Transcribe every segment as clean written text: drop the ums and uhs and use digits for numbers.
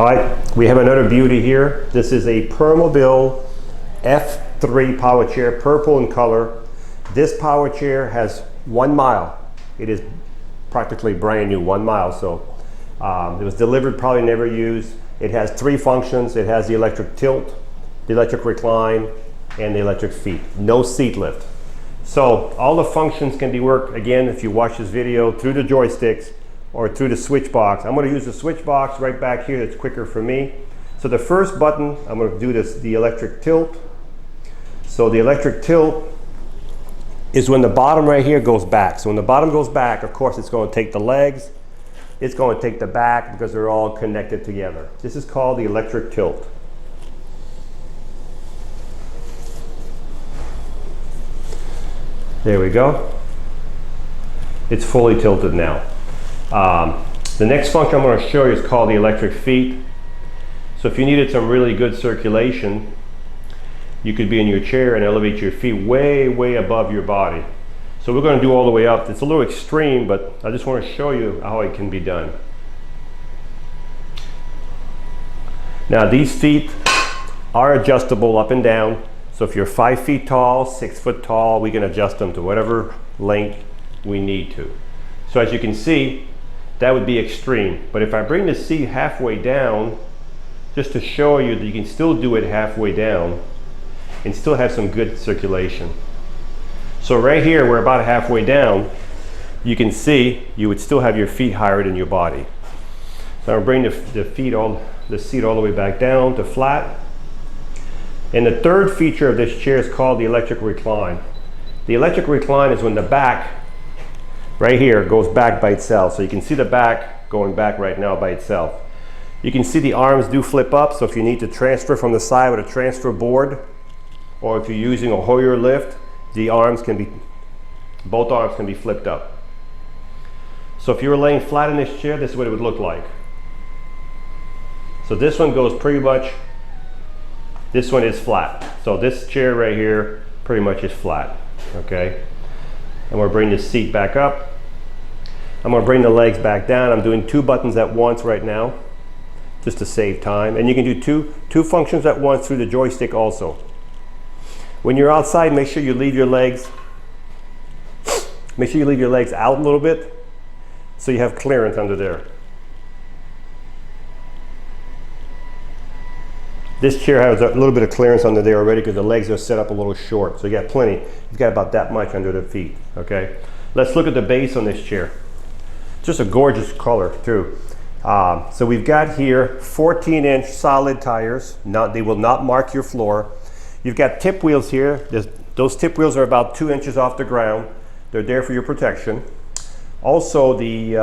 All right, we have another beauty here. This is a Permobil F3 power chair, purple in color. This power chair has 1 mile. It is practically brand new, 1 mile. So it was delivered, probably never used. It has 3 functions. It has the electric tilt, the electric recline, and the electric feet. No seat lift. So all the functions can be worked, again, if you watch this video, through the joysticks or through the switch box. I'm going to use the switch box right back here. That's quicker for me. So the first button, I'm going to do this, the electric tilt. So the electric tilt is when the bottom right here goes back. So when the bottom goes back, of course, it's going to take the legs, it's going to take the back, because they're all connected together. This is called the electric tilt. There we go. It's fully tilted now. The next function I'm going to show you is called the electric feet. So if you needed some really good circulation, you could be in your chair and elevate your feet way, way above your body. So we're going to do all the way up. It's a little extreme, but I just want to show you how it can be done. Now these feet are adjustable up and down. So if you're 5 feet tall, 6 foot tall, we can adjust them to whatever length we need to. So as you can see, that would be extreme. But if I bring the seat halfway down, just to show you that you can still do it halfway down and still have some good circulation. So right here, we're about halfway down, you can see you would still have your feet higher than your body. So I'm going to bring the seat all the way back down to flat. And the third feature of this chair is called the electric recline. The electric recline is when the back right here goes back by itself. So you can see the back going back right now by itself. You can see the arms do flip up, so if you need to transfer from the side with a transfer board, or if you're using a Hoyer lift, the arms can be, both arms can be flipped up. So if you were laying flat in this chair, this is what it would look like. So this one goes pretty much, this one is flat. So this chair right here pretty much is flat, okay? And we'll bring the seat back up. I'm going to bring the legs back down. I'm doing 2 buttons at once right now, just to save time. And you can do two functions at once through the joystick also. When you're outside, make sure you leave your legs, out a little bit so you have clearance under there. This chair has a little bit of clearance under there already because the legs are set up a little short. So you got plenty. You've got about that much under the feet, okay? Let's look at the base on this chair. Just a gorgeous color too. So we've got here 14-inch solid tires. They will not mark your floor. You've got tip wheels here. Those tip wheels are about 2 inches off the ground. They're there for your protection. Also, you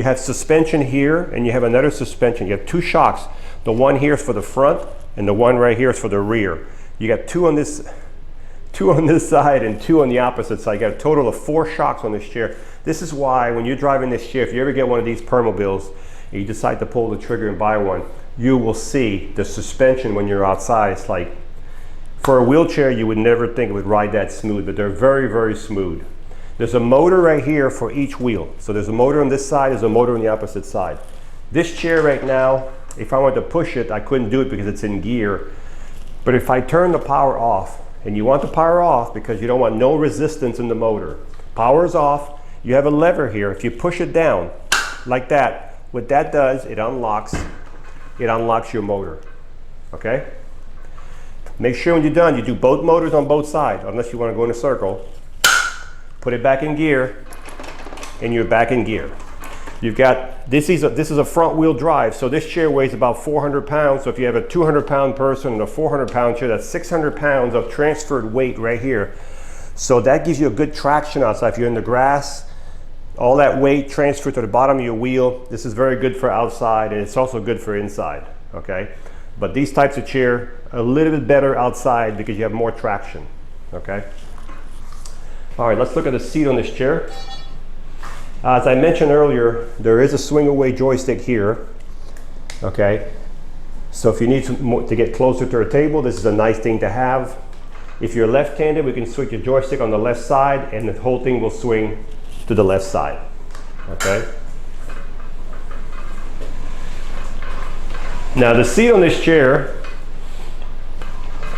have suspension here, and you have another suspension. You have 2 shocks. The one here is for the front, and the one right here is for the rear. You got 2 on this side and 2 on the opposite side. You got a total of 4 shocks on this chair. This is why when you're driving this chair, if you ever get one of these Permobils and you decide to pull the trigger and buy one, you will see the suspension when you're outside. It's like, for a wheelchair, you would never think it would ride that smooth, but they're very, very smooth. There's a motor right here for each wheel. So there's a motor on this side, there's a motor on the opposite side. This chair right now, if I wanted to push it, I couldn't do it because it's in gear. But if I turn the power off, and you want the power off because you don't want no resistance in the motor, power is off, you have a lever here. If you push it down like that, what that does, it unlocks your motor, okay? Make sure when you're done, you do both motors on both sides, unless you want to go in a circle. Put it back in gear, and you're back in gear. You've got, this is a front wheel drive, so this chair weighs about 400 pounds. So if you have a 200-pound person and a 400-pound chair, that's 600 pounds of transferred weight right here. So that gives you a good traction outside. If you're in the grass, all that weight transferred to the bottom of your wheel. This is very good for outside, and it's also good for inside, okay? But these types of chair are a little bit better outside because you have more traction, okay? All right, let's look at the seat on this chair. As I mentioned earlier, there is a swing away joystick here, okay? So if you need to get closer to a table, this is a nice thing to have. If you're left-handed, we can switch the joystick on the left side and the whole thing will swing to the left side, okay? Now the seat on this chair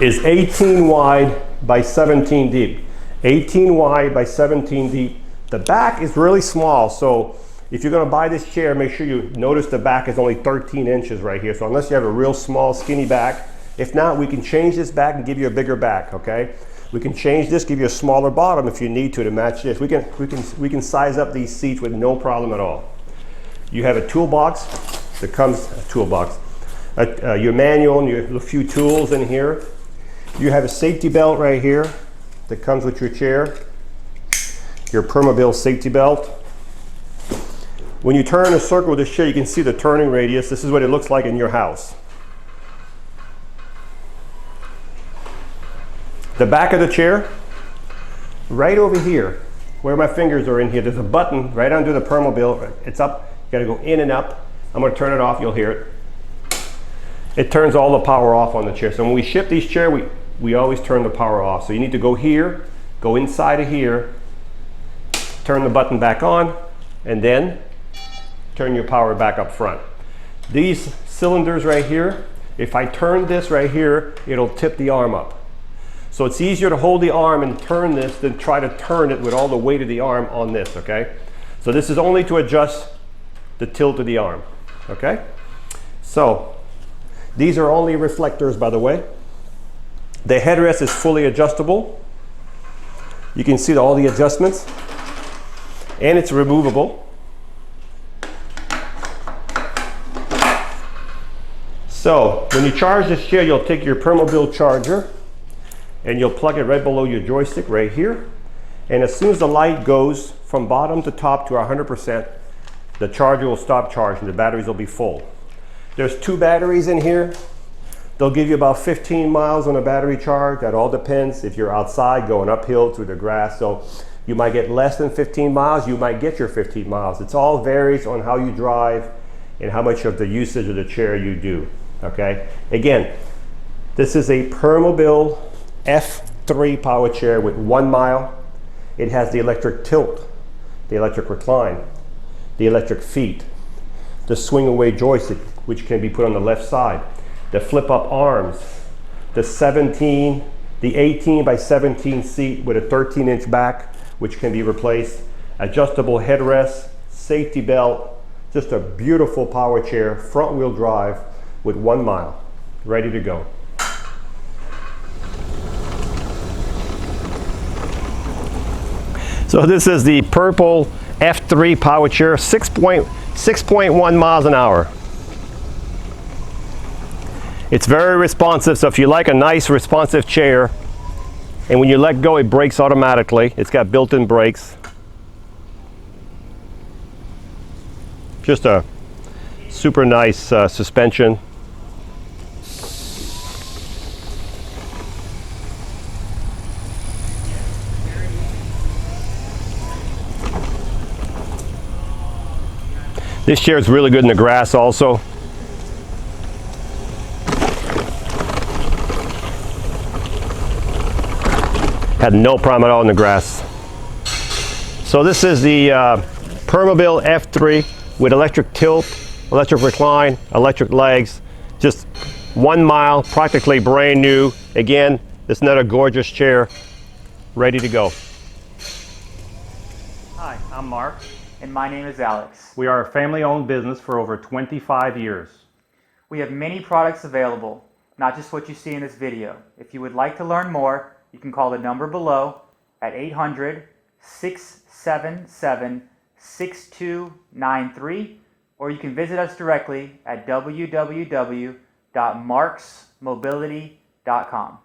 is 18 wide by 17 deep. 18 wide by 17 deep. The back is really small, so if you're gonna buy this chair, make sure you notice the back is only 13 inches right here. So unless you have a real small, skinny back, if not, we can change this back and give you a bigger back, okay? We can change this, give you a smaller bottom if you need to match this. We can size up these seats with no problem at all. You have a toolbox that comes, your manual and a few tools in here. You have a safety belt right here that comes with your chair. Your Permobil safety belt. When you turn a circle with this chair, you can see the turning radius. This is what it looks like in your house. The back of the chair, right over here, where my fingers are in here, there's a button right under the Permobil. It's up, you gotta go in and up. I'm gonna turn it off, you'll hear it. It turns all the power off on the chair. So when we ship these chairs, we always turn the power off. So you need to go here, go inside of here, turn the button back on, and then turn your power back up front. These cylinders right here, if I turn this right here, it'll tip the arm up. So it's easier to hold the arm and turn this than try to turn it with all the weight of the arm on this, okay? So this is only to adjust the tilt of the arm, okay? So these are only reflectors, by the way. The headrest is fully adjustable. You can see all the adjustments, and it's removable. So when you charge this chair, you'll take your Permobil charger and you'll plug it right below your joystick right here. And as soon as the light goes from bottom to top to 100%, the charger will stop charging. The batteries will be full. There's 2 batteries in here. They'll give you about 15 miles on a battery charge. That all depends if you're outside going uphill through the grass. So you might get less than 15 miles, you might get your 15 miles. It all varies on how you drive and how much of the usage of the chair you do, okay? Again, this is a Permobil F3 power chair with 1 mile. It has the electric tilt, the electric recline, the electric feet, the swing away joystick, which can be put on the left side, the flip up arms, the 18 by 17 seat with a 13-inch back, which can be replaced, adjustable headrest, safety belt, just a beautiful power chair, front wheel drive with 1 mile, ready to go. So this is the Permobil F3 power chair, 6.1 miles an hour. It's very responsive, so if you like a nice responsive chair, and when you let go it brakes automatically. It's got built-in brakes. Just a super nice suspension. This chair is really good in the grass also. Had no problem at all in the grass. So this is the Permobil F3 with electric tilt, electric recline, electric legs. Just 1 mile, practically brand new. Again, it's another gorgeous chair, ready to go. Hi, I'm Mark. And my name is Alex. We are a family-owned business for over 25 years. We have many products available, not just what you see in this video. If you would like to learn more, you can call the number below at 800-677-6293, or you can visit us directly at www.marksmobility.com.